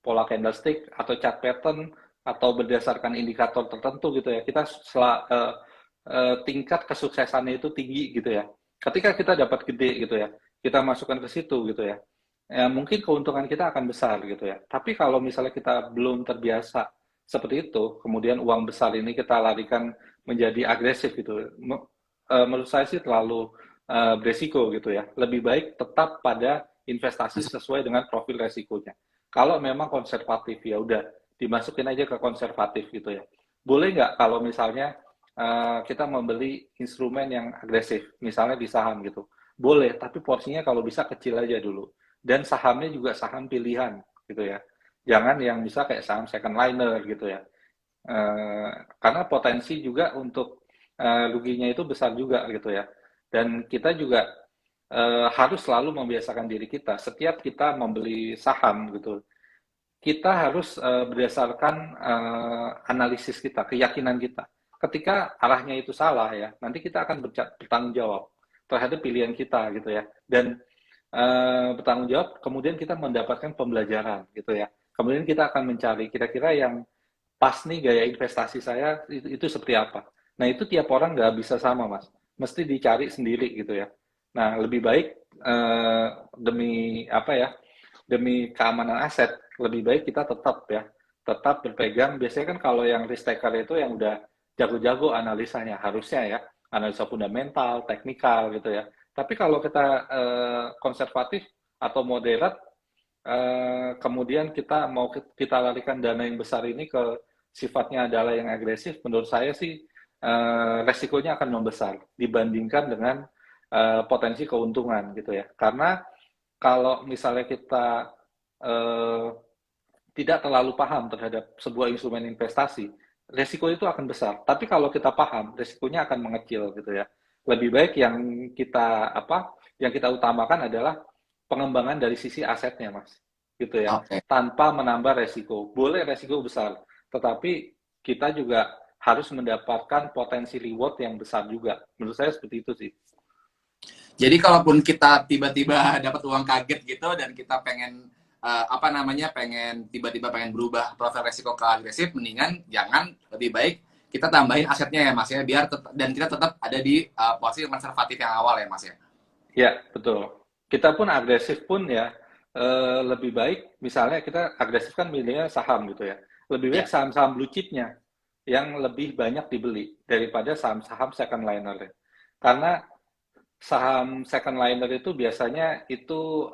pola candlestick atau chart pattern atau berdasarkan indikator tertentu gitu ya. Tingkat kesuksesannya itu tinggi gitu ya. Ketika kita dapat gede gitu ya, kita masukkan ke situ gitu ya. Mungkin keuntungan kita akan besar gitu ya. Tapi kalau misalnya kita belum terbiasa seperti itu, kemudian uang besar ini kita larikan menjadi agresif gitu. Menurut saya sih terlalu beresiko gitu ya. Lebih baik tetap pada investasi sesuai dengan profil resikonya. Kalau memang konservatif ya udah dimasukin aja ke konservatif gitu ya. Boleh nggak kalau misalnya kita membeli instrumen yang agresif, misalnya di saham gitu. Boleh, tapi porsinya kalau bisa kecil aja dulu. Dan sahamnya juga saham pilihan gitu ya. Jangan yang bisa kayak saham second liner gitu ya. Karena potensi juga untuk ruginya itu besar juga gitu ya. Dan kita juga harus selalu membiasakan diri kita setiap kita membeli saham gitu. Kita harus berdasarkan analisis kita, keyakinan kita. Ketika arahnya itu salah ya, nanti kita akan bertanggung jawab terhadap pilihan kita gitu ya. Dan bertanggung jawab, kemudian kita mendapatkan pembelajaran gitu ya. Kemudian kita akan mencari kira-kira yang pas nih gaya investasi saya itu seperti apa. Nah itu tiap orang nggak bisa sama mas, mesti dicari sendiri gitu ya. Nah lebih baik demi apa ya, demi keamanan aset lebih baik kita tetap berpegang. Biasanya kan kalau yang risk taker itu yang udah jago-jago analisanya harusnya ya, analisa fundamental, teknikal gitu ya. Tapi kalau kita konservatif atau moderat, kemudian kita mau kita larikan dana yang besar ini ke sifatnya adalah yang agresif, menurut saya sih resikonya akan membesar dibandingkan dengan potensi keuntungan gitu ya. Karena kalau misalnya kita eh, tidak terlalu paham terhadap sebuah instrumen investasi, resiko itu akan besar. Tapi kalau kita paham, resikonya akan mengecil gitu ya. Lebih baik yang kita yang kita utamakan adalah pengembangan dari sisi asetnya, Mas. Gitu ya. Oke. Tanpa menambah resiko. Boleh resiko besar, tetapi kita juga harus mendapatkan potensi reward yang besar juga. Menurut saya seperti itu sih. Jadi kalaupun kita tiba-tiba dapat uang kaget gitu dan kita pengen pengen tiba-tiba pengen berubah profil resiko ke agresif, mendingan jangan, lebih baik kita tambahin asetnya ya Mas ya, biar dan kita tetap ada di posisi konservatif yang awal ya Mas ya. Ya, betul. Kita pun agresif pun ya, lebih baik misalnya kita agresif kan milihnya saham gitu ya. Lebih baik Ya. saham-saham blue chipnya yang lebih banyak dibeli daripada saham-saham second liner. Karena saham second liner itu biasanya itu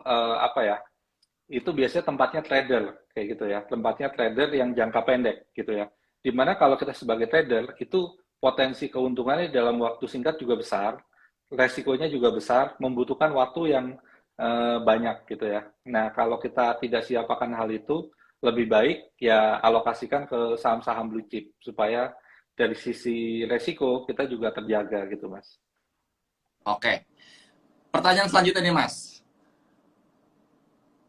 itu biasanya tempatnya trader kayak gitu ya, tempatnya trader yang jangka pendek gitu ya. Dimana kalau kita sebagai trader itu potensi keuntungannya dalam waktu singkat juga besar, resikonya juga besar, membutuhkan waktu yang banyak gitu ya. Nah kalau kita tidak siap akan hal itu, lebih baik ya alokasikan ke saham-saham blue chip supaya dari sisi resiko kita juga terjaga gitu, Mas. Oke. Pertanyaan selanjutnya nih Mas.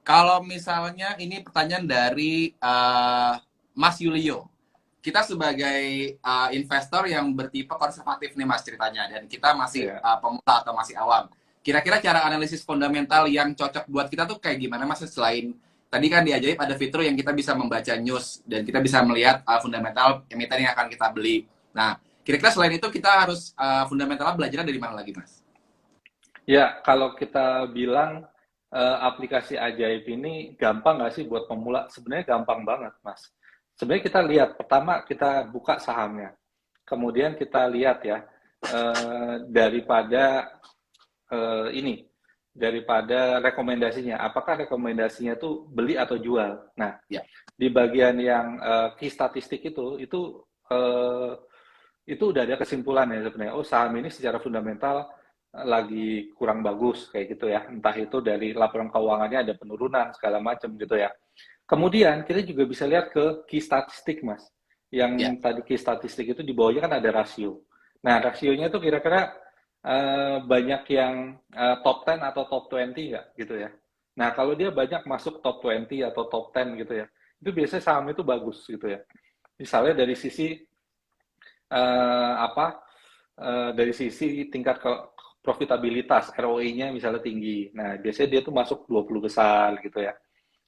Kalau misalnya ini pertanyaan dari Mas Yulio. Kita sebagai investor yang bertipe konservatif nih Mas ceritanya, dan kita masih Ya. pemula atau masih awam. Kira-kira cara analisis fundamental yang cocok buat kita tuh kayak gimana Mas? Selain tadi kan di Ajaib ada fitur yang kita bisa membaca news dan kita bisa melihat fundamental emiten yang akan kita beli. Nah, kira-kira selain itu kita harus fundamental belajar dari mana lagi Mas? Ya, kalau kita bilang aplikasi Ajaib ini gampang nggak sih buat pemula? Sebenarnya gampang banget, Mas. Sebenarnya kita lihat, pertama kita buka sahamnya. Kemudian kita lihat ya, daripada daripada rekomendasinya. Apakah rekomendasinya tuh beli atau jual? Nah, Ya. di bagian yang key statistik itu udah ada kesimpulannya sebenarnya. Oh, saham ini secara fundamental lagi kurang bagus kayak gitu ya. Entah itu dari laporan keuangannya ada penurunan segala macam gitu ya. Kemudian kita juga bisa lihat ke key statistik, Mas. Yang Ya. tadi key statistik itu di bawahnya kan ada rasio. Nah, rasionya itu kira-kira banyak yang top 10 atau top 20 nggak gitu ya. Nah, kalau dia banyak masuk top 20 atau top 10 gitu ya, itu biasanya saham itu bagus gitu ya. Misalnya dari sisi uh, apa dari sisi tingkat profitabilitas ROE-nya misalnya tinggi. Nah, biasanya dia tuh masuk 20 besar gitu ya.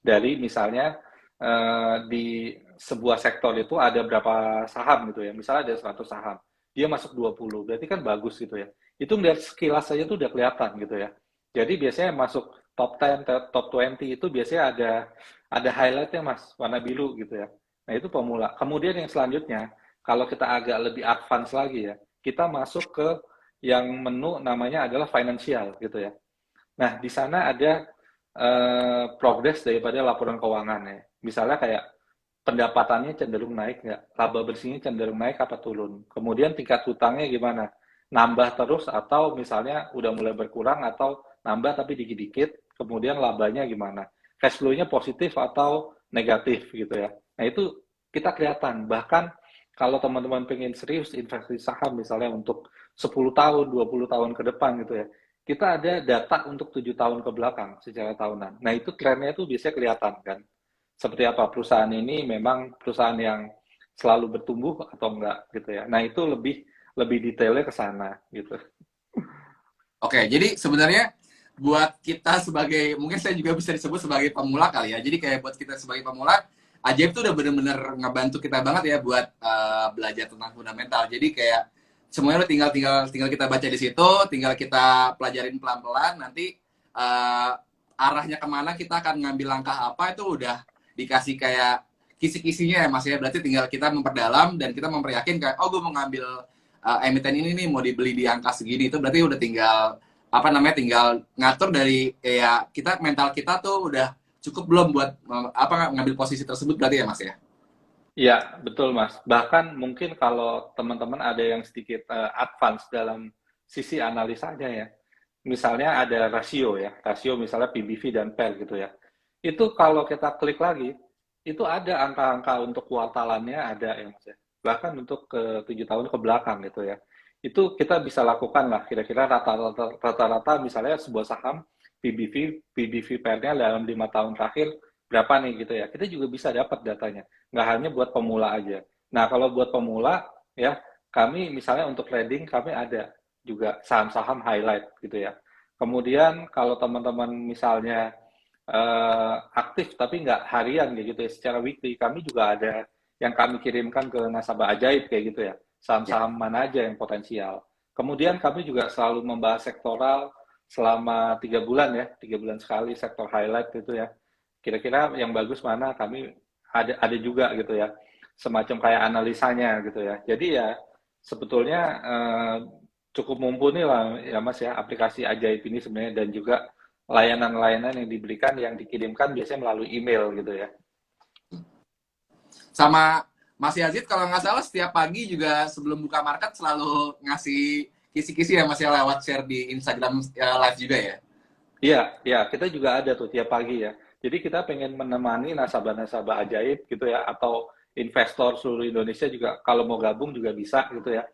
Dari misalnya di sebuah sektor itu ada berapa saham gitu ya. Misalnya ada 100 saham. Dia masuk 20, berarti kan bagus gitu ya. Itu ngeliat sekilas saja tuh udah kelihatan gitu ya. Jadi biasanya masuk top 10, top 20 itu biasanya ada highlight-nya Mas, warna biru gitu ya. Nah, itu pemula. Kemudian yang selanjutnya, kalau kita agak lebih advance lagi ya, kita masuk ke yang menu namanya adalah financial gitu ya. Nah, di sana ada progres daripada laporan keuangannya. Misalnya kayak pendapatannya cenderung naik nggak, laba bersihnya cenderung naik apa turun. Kemudian tingkat hutangnya gimana, nambah terus atau misalnya udah mulai berkurang atau nambah tapi dikit-dikit. Kemudian labanya gimana, cash flow-nya positif atau negatif gitu ya. Nah itu kita kelihatan. Bahkan kalau teman-teman pengen serius investasi saham misalnya untuk 10 tahun, 20 tahun ke depan gitu ya, kita ada data untuk 7 tahun ke belakang secara tahunan. Nah itu trennya itu biasanya kelihatan kan. Seperti apa perusahaan ini memang perusahaan yang selalu bertumbuh atau enggak gitu ya. Nah itu lebih detailnya ke sana gitu. Oke, jadi sebenarnya buat kita sebagai, mungkin saya juga bisa disebut sebagai pemula kali ya. Jadi kayak buat kita sebagai pemula, Ajaib tuh udah bener-bener ngebantu kita banget ya buat belajar tentang fundamental. Jadi kayak semuanya lo tinggal kita baca di situ, tinggal kita pelajarin pelan-pelan. Nanti arahnya kemana, kita akan ngambil langkah apa itu udah dikasih kayak kisi-kisinya ya Mas ya. Berarti tinggal kita memperdalam dan kita memperyakin kayak, oh gue mau ngambil emiten ini nih mau dibeli di angka segini, itu berarti udah tinggal apa namanya, tinggal ngatur dari ya kita, mental kita tuh udah cukup belum buat apa ngambil posisi tersebut berarti ya Mas ya? Iya, betul Mas. Bahkan mungkin kalau teman-teman ada yang sedikit advance dalam sisi analisanya ya. Misalnya ada rasio ya, rasio misalnya PBV dan PER gitu ya. Itu kalau kita klik lagi, itu ada angka-angka untuk kuartalannya ada ya Mas ya. Bahkan untuk ke 7 tahun ke belakang gitu ya. Itu kita bisa lakukan lah kira-kira rata-rata misalnya sebuah saham PBV PER-nya dalam 5 tahun terakhir berapa nih gitu ya. Kita juga bisa dapat datanya. Nggak hanya buat pemula aja. Nah, kalau buat pemula ya, kami misalnya untuk trading kami ada juga saham-saham highlight gitu ya. Kemudian kalau teman-teman misalnya aktif tapi nggak harian kayak gitu ya, secara weekly kami juga ada yang kami kirimkan ke nasabah ajaib kayak gitu ya, Ya. saham-saham mana aja yang potensial. Kemudian kami juga selalu membahas sektoral selama 3 bulan ya, 3 bulan sekali sektor highlight gitu ya. Kira-kira yang bagus mana kami ada juga gitu ya, semacam kayak analisanya gitu ya. Jadi ya sebetulnya cukup mumpuni lah ya Mas ya aplikasi ajaib ini sebenarnya, dan juga layanan-layanan yang diberikan yang dikirimkan biasanya melalui email gitu ya. Sama Mas Yazid kalau nggak salah setiap pagi juga sebelum buka market selalu ngasih kisi-kisi ya Mas ya, lewat share di Instagram live juga ya. Iya, ya kita juga ada tuh tiap pagi ya. Jadi kita pengen menemani nasabah-nasabah ajaib gitu ya, atau investor seluruh Indonesia juga kalau mau gabung juga bisa gitu ya.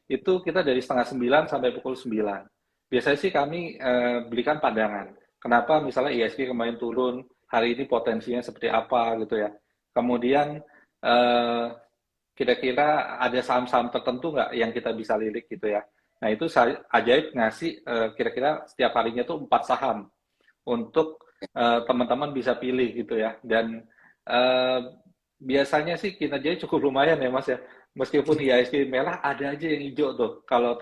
Itu kita dari setengah 9 sampai pukul 9. Biasanya sih kami berikan pandangan. Kenapa misalnya ISG kemarin turun, hari ini potensinya seperti apa gitu ya. Kemudian eh, kira-kira ada saham-saham tertentu nggak yang kita bisa lirik gitu ya. Nah itu ajaib ngasih kira-kira setiap harinya tuh 4 saham untuk teman-teman bisa pilih gitu ya. Dan uh, biasanya sih kinerjanya cukup lumayan ya Mas ya. Meskipun IHSG merah ada aja yang hijau tuh. Kalau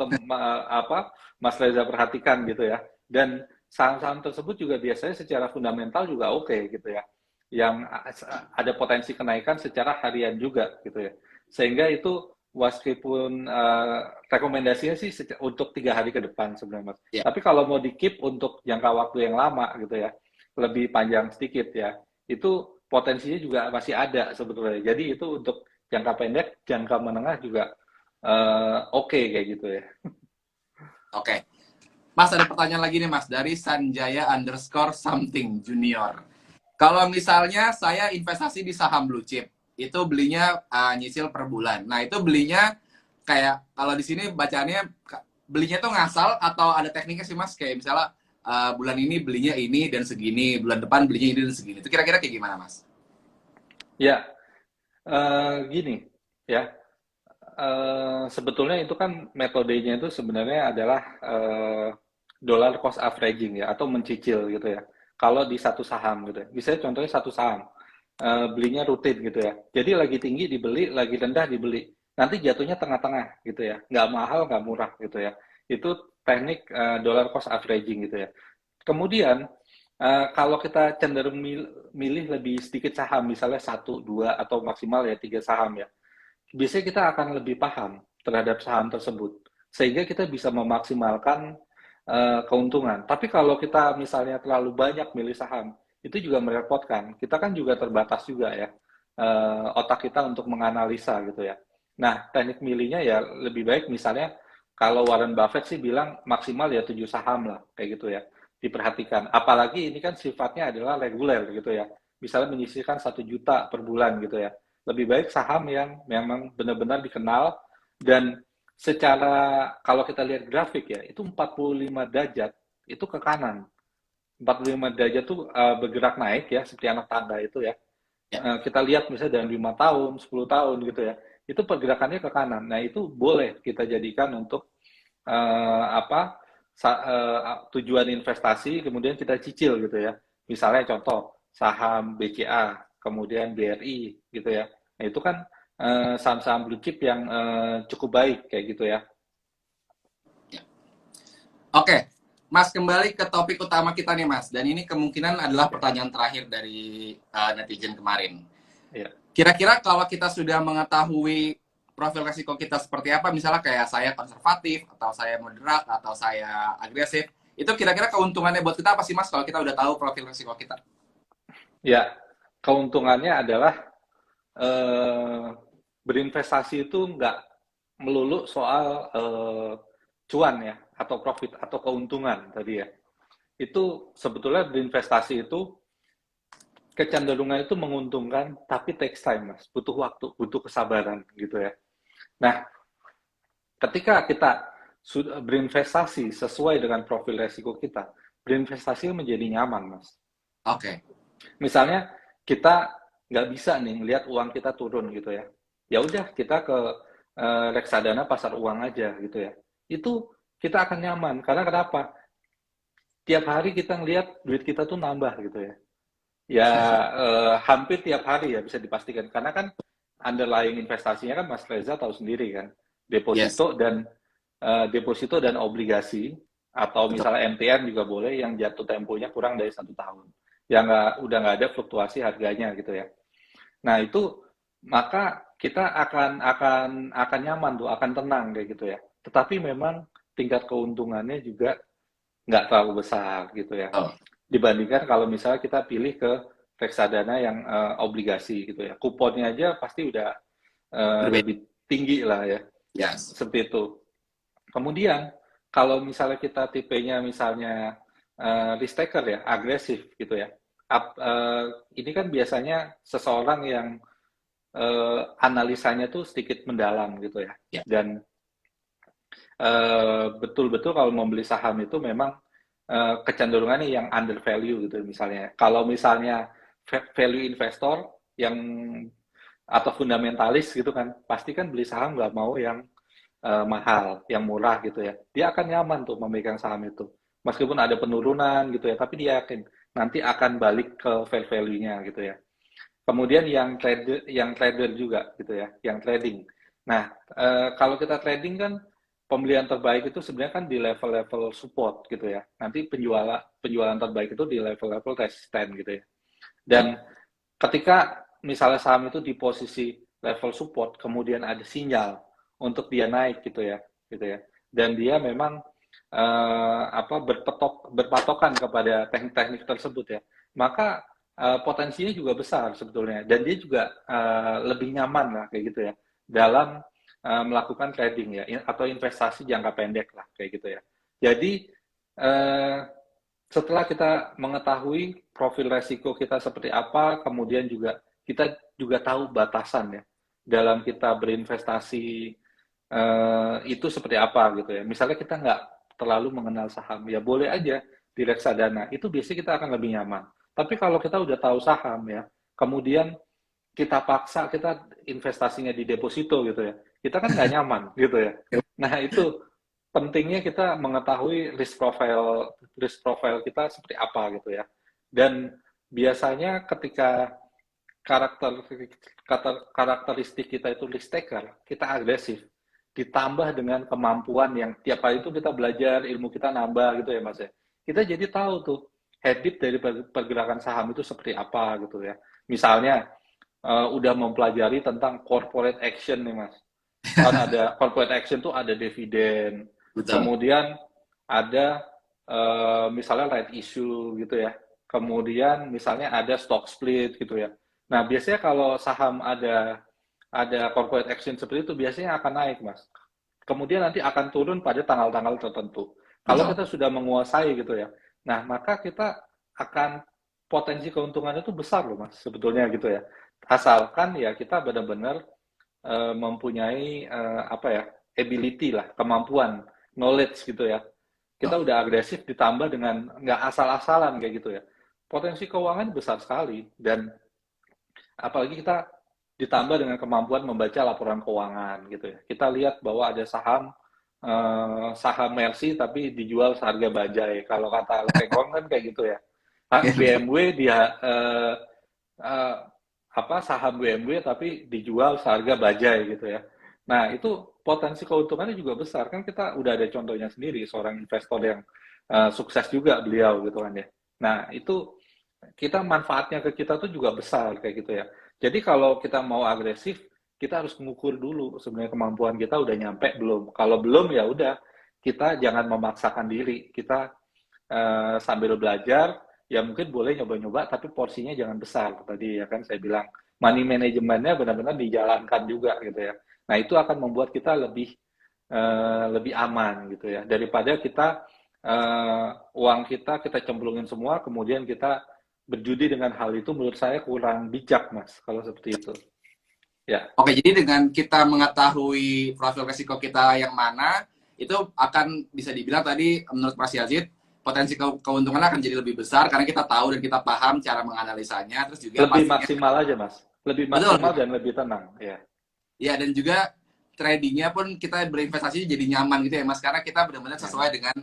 apa Mas Reza perhatikan gitu ya. Dan saham-saham tersebut juga biasanya secara fundamental juga oke gitu ya. Yang ada potensi kenaikan secara harian juga gitu ya. Sehingga itu meskipun rekomendasinya sih untuk 3 hari ke depan sebenarnya Mas. Ya. Tapi kalau mau di keep untuk jangka waktu yang lama gitu ya, lebih panjang sedikit ya, itu potensinya juga masih ada sebetulnya. Jadi itu untuk jangka pendek, jangka menengah juga oke kayak gitu ya. Oke. Mas ada pertanyaan lagi nih Mas dari Sanjaya underscore something junior. Kalau misalnya saya investasi di saham blue chip, itu belinya nyicil per bulan. Nah itu belinya kayak kalau di sini bacaannya belinya tuh ngasal atau ada tekniknya sih Mas? Kayak misalnya bulan ini belinya ini dan segini, bulan depan belinya ini dan segini. Itu kira-kira kayak gimana Mas? Ya, gini ya, sebetulnya itu kan metodenya itu sebenarnya adalah dollar cost averaging ya, atau mencicil gitu ya. Kalau di satu saham gitu ya. Misalnya contohnya satu saham, belinya rutin gitu ya. Jadi lagi tinggi dibeli, lagi rendah dibeli. Nanti jatuhnya tengah-tengah gitu ya. Nggak mahal, nggak murah gitu ya. Itu teknik dollar cost averaging gitu ya. Kemudian kalau kita cenderung milih lebih sedikit saham, misalnya satu, dua, atau maksimal ya 3 saham ya, biasanya kita akan lebih paham terhadap saham tersebut, sehingga kita bisa memaksimalkan keuntungan. Tapi kalau kita misalnya terlalu banyak milih saham, itu juga merepotkan. Kita kan juga terbatas juga ya, otak kita untuk menganalisa gitu ya. Nah, teknik milihnya ya lebih baik misalnya kalau Warren Buffett sih bilang maksimal ya 7 saham lah, kayak gitu ya. Diperhatikan. Apalagi ini kan sifatnya adalah reguler gitu ya. Misalnya menyisihkan 1 juta per bulan gitu ya. Lebih baik saham yang memang benar-benar dikenal, dan secara kalau kita lihat grafik ya, itu 45 derajat itu ke kanan. 45 derajat tuh bergerak naik ya, seperti anak tangga itu ya. Ya. Kita lihat misalnya dalam 5 tahun, 10 tahun gitu ya. Itu pergerakannya ke kanan. Nah, itu boleh kita jadikan untuk apa tujuan investasi, kemudian kita cicil gitu ya. Misalnya contoh saham BCA, kemudian BRI gitu ya. Nah, itu kan saham-saham blue chip yang cukup baik kayak gitu ya. Oke, Mas kembali ke topik utama kita nih Mas. Dan ini kemungkinan adalah pertanyaan terakhir dari netizen kemarin. Iya. Kira-kira kalau kita sudah mengetahui profil resiko kita seperti apa, misalnya kayak saya konservatif, atau saya moderat, atau saya agresif, itu kira-kira keuntungannya buat kita apa sih Mas kalau kita udah tahu profil resiko kita? Ya, keuntungannya adalah berinvestasi itu nggak melulu soal cuan ya, atau profit, atau keuntungan tadi ya. Itu sebetulnya berinvestasi itu kecenderungan itu menguntungkan, tapi takes time, Mas. Butuh waktu, butuh kesabaran gitu ya. Nah, ketika kita sudah berinvestasi sesuai dengan profil resiko kita, berinvestasi menjadi nyaman, Mas. Oke. Misalnya kita nggak bisa nih lihat uang kita turun gitu ya. Ya udah kita ke reksadana pasar uang aja gitu ya. Itu kita akan nyaman karena kenapa? Tiap hari kita ngelihat duit kita tuh nambah gitu ya. Ya hampir tiap hari ya bisa dipastikan karena kan underlying investasinya kan Mas Reza tahu sendiri kan Yes. deposito dan obligasi atau Betul. misalnya MTN juga boleh yang jatuh temponya kurang dari 1 tahun yang udah nggak ada fluktuasi harganya gitu ya. Nah itu maka kita akan nyaman tuh akan tenang kayak gitu ya. Tetapi memang tingkat keuntungannya juga nggak terlalu besar gitu ya Oh, dibandingkan kalau misalnya kita pilih ke reksadana yang obligasi gitu ya. Kuponnya aja pasti udah berbeda. lebih tinggi lah ya, Yes. seperti itu. Kemudian kalau misalnya kita tipenya misalnya risk taker ya, agresif gitu ya. Ini kan biasanya seseorang yang analisanya tuh sedikit mendalam gitu ya. Ya. Dan betul-betul kalau membeli saham itu memang kecenderungannya yang under value gitu misalnya. Kalau misalnya value investor yang atau fundamentalis gitu kan, pasti kan beli saham nggak mau yang mahal, yang murah gitu ya. Dia akan nyaman tuh memegang saham itu. Meskipun ada penurunan gitu ya, tapi dia yakin nanti akan balik ke fair value-nya gitu ya. Kemudian yang trader juga gitu ya, yang trading. Nah, kalau kita trading kan pembelian terbaik itu sebenarnya kan di level-level support gitu ya. Nanti penjualan terbaik itu di level-level resisten gitu ya. Dan ketika misalnya saham itu di posisi level support, kemudian ada sinyal untuk dia naik gitu ya. Dan dia memang berpatokan kepada teknik-teknik tersebut ya. Maka potensinya juga besar sebetulnya dan dia juga lebih nyaman lah kayak gitu ya dalam melakukan trading ya atau investasi jangka pendek lah kayak gitu ya. Jadi uh, setelah kita mengetahui profil resiko kita seperti apa, kemudian juga kita juga tahu batasan ya dalam kita berinvestasi itu seperti apa gitu ya. Misalnya kita nggak terlalu mengenal saham, ya boleh aja di reksadana. Itu biasanya kita akan lebih nyaman. Tapi kalau kita udah tahu saham ya, kemudian kita paksa kita investasinya di deposito gitu ya, kita kan nggak nyaman gitu ya. Nah itu pentingnya kita mengetahui risk profile kita seperti apa gitu ya. Dan biasanya ketika karakteristik kita itu risk taker, kita agresif, ditambah dengan kemampuan yang tiap hari itu kita belajar, ilmu kita nambah gitu ya Mas ya. Kita jadi tahu tuh habit dari pergerakan saham itu seperti apa gitu ya. Misalnya udah mempelajari tentang corporate action nih Mas. Kan ada corporate action tuh ada dividen, Betul. kemudian ada misalnya right issue gitu ya. Kemudian misalnya ada stock split gitu ya. Nah, biasanya kalau saham ada corporate action seperti itu biasanya akan naik, Mas. Kemudian nanti akan turun pada tanggal-tanggal tertentu. Kalau Betul. kita sudah menguasai gitu ya. Nah, maka kita akan potensi keuntungannya itu besar loh, Mas, sebetulnya gitu ya. Asalkan ya kita benar-benar mempunyai apa ya, ability lah, kemampuan, knowledge gitu ya. Kita Betul. udah agresif ditambah dengan nggak asal-asalan kayak gitu ya. Potensi keuangan besar sekali dan apalagi kita ditambah dengan kemampuan membaca laporan keuangan gitu ya. Kita lihat bahwa ada saham Mercy tapi dijual seharga bajai. Kalau kata Lekengkong kan kayak gitu ya. Ya, betul. BMW dia eh, saham BMW tapi dijual seharga bajai gitu ya. Nah, itu potensi keuntungannya juga besar kan kita udah ada contohnya sendiri seorang investor yang sukses juga beliau gitu kan ya. Nah, itu kita manfaatnya ke kita tuh juga besar kayak gitu ya. Jadi kalau kita mau agresif, kita harus mengukur dulu sebenarnya kemampuan kita udah nyampe belum. Kalau belum ya udah, kita jangan memaksakan diri. Kita sambil belajar, ya mungkin boleh nyoba-nyoba, tapi porsinya jangan besar. Tadi ya kan saya bilang, money manajemennya benar-benar dijalankan juga gitu ya. Nah itu akan membuat kita lebih aman gitu ya, daripada kita uang kita cemplungin semua, kemudian kita berjudi dengan hal itu. Menurut saya kurang bijak mas, kalau seperti itu. Ya, Oke, jadi dengan kita mengetahui profil resiko kita yang mana, itu akan bisa dibilang tadi menurut Mas Yazid, potensi keuntungan akan jadi lebih besar karena kita tahu dan kita paham cara menganalisanya, terus juga lebih pastinya maksimal aja mas, lebih betul. maksimal dan lebih tenang. Ya, Ya, dan juga tradingnya pun kita berinvestasi jadi nyaman gitu ya Mas, karena kita benar-benar sesuai nyaman. dengan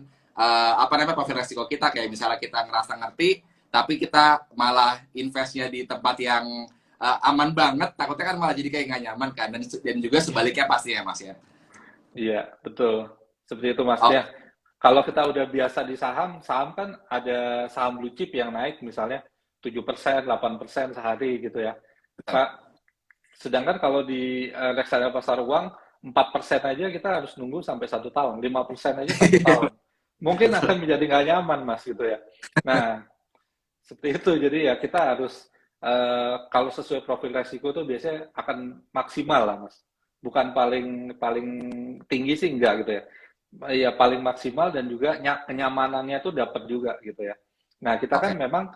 apa namanya profil resiko kita, kayak misalnya kita ngerasa ngerti, tapi kita malah investnya di tempat yang aman banget, takutnya kan malah jadi kayak nggak nyaman kan, dan juga sebaliknya pasti ya Mas ya. Iya, betul. Seperti itu Mas. Oh, Ya, kalau kita udah biasa di saham, saham kan ada saham blue chip yang naik misalnya 7%, 8% sehari gitu ya. betul. Pak, sedangkan kalau di reksadana pasar uang 4% aja kita harus nunggu sampai 1 tahun, 5% aja 1 tahun. Mungkin akan menjadi nggak nyaman Mas gitu ya. Nah, seperti itu. Jadi ya kita harus kalau sesuai profil resiko tuh biasanya akan maksimal lah mas. Bukan paling paling tinggi sih enggak gitu ya. Ya paling maksimal dan juga kenyamanannya tuh dapat juga gitu ya. Nah kita kan Oke. memang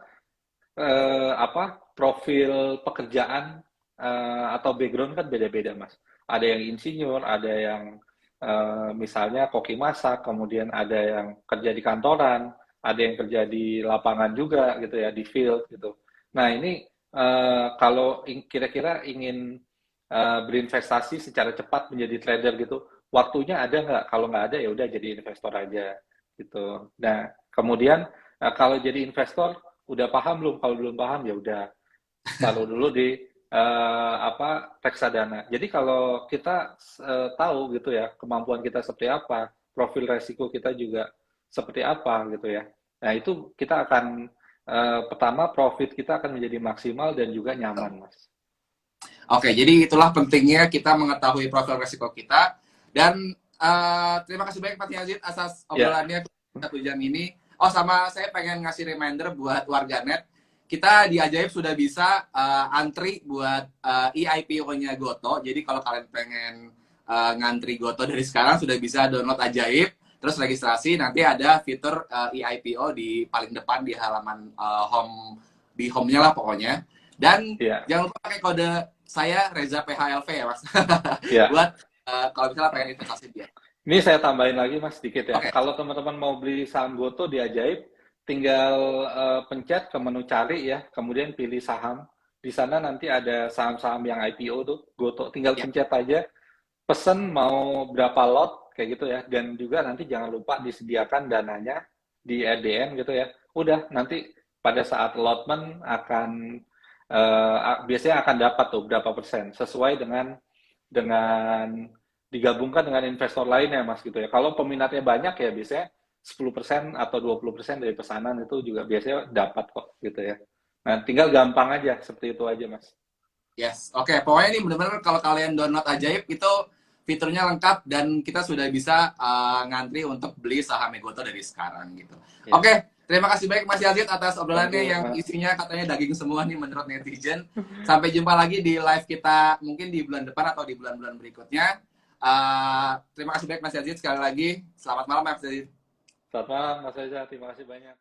profil pekerjaan atau background kan beda-beda mas. Ada yang insinyur, ada yang misalnya koki masak, kemudian ada yang kerja di kantoran, ada yang kerja di lapangan juga gitu ya, di field gitu. Nah ini kalau kira-kira ingin berinvestasi secara cepat menjadi trader gitu, waktunya ada nggak? Kalau nggak ada ya udah jadi investor aja gitu. Nah kemudian kalau jadi investor udah paham belum? Kalau belum paham ya udah taruh dulu di reksadana. Jadi kalau kita tahu gitu ya kemampuan kita seperti apa, profil resiko kita juga seperti apa gitu ya. Nah itu kita akan pertama profit kita akan menjadi maksimal dan juga nyaman, Mas. Oke, jadi itulah pentingnya kita mengetahui profil resiko kita. Dan terima kasih banyak Pak Yazid atas Ya, obrolannya 1 jam ini. Oh, sama saya pengen ngasih reminder buat warganet. Kita di Ajaib sudah bisa antri buat EIPO-nya Goto. Jadi kalau kalian pengen ngantri Goto dari sekarang, sudah bisa download Ajaib. Terus registrasi, nanti ada fitur EIPO di paling depan di halaman home, di home-nya lah pokoknya. Dan ya, jangan lupa pakai kode saya Reza PHLV ya Mas. ya. Buat kalau misalnya pengen investasi dia. Ini saya tambahin lagi Mas sedikit ya. Oke. Kalau teman-teman mau beli saham Goto di Ajaib, tinggal pencet ke menu cari ya, kemudian pilih saham. Di sana nanti ada saham-saham yang IPO tuh, Goto. Tinggal Ya. pencet aja, pesen mau berapa lot kayak gitu ya. Dan juga nanti jangan lupa disediakan dananya di RDN gitu ya. Udah nanti pada saat allotment akan biasanya akan dapat tuh berapa persen sesuai dengan digabungkan dengan investor lainnya mas gitu ya. Kalau peminatnya banyak ya biasanya 10% atau 20% dari pesanan itu juga biasanya dapat kok gitu ya. Nah, tinggal gampang aja seperti itu aja mas. Yes. Oke, pokoknya ini benar-benar kalau kalian download Ajaib itu fiturnya lengkap dan kita sudah bisa ngantri untuk beli saham Goto dari sekarang gitu. Ya, Oke, terima kasih banyak Mas Yazid atas thank obrolannya you yang mas. isinya katanya daging semua nih menurut netizen. Sampai jumpa lagi di live kita mungkin di bulan depan atau di bulan-bulan berikutnya. Terima kasih banyak Mas Yazid sekali lagi. Selamat malam Mas Yazid. Selamat malam mas Reza, terima kasih banyak.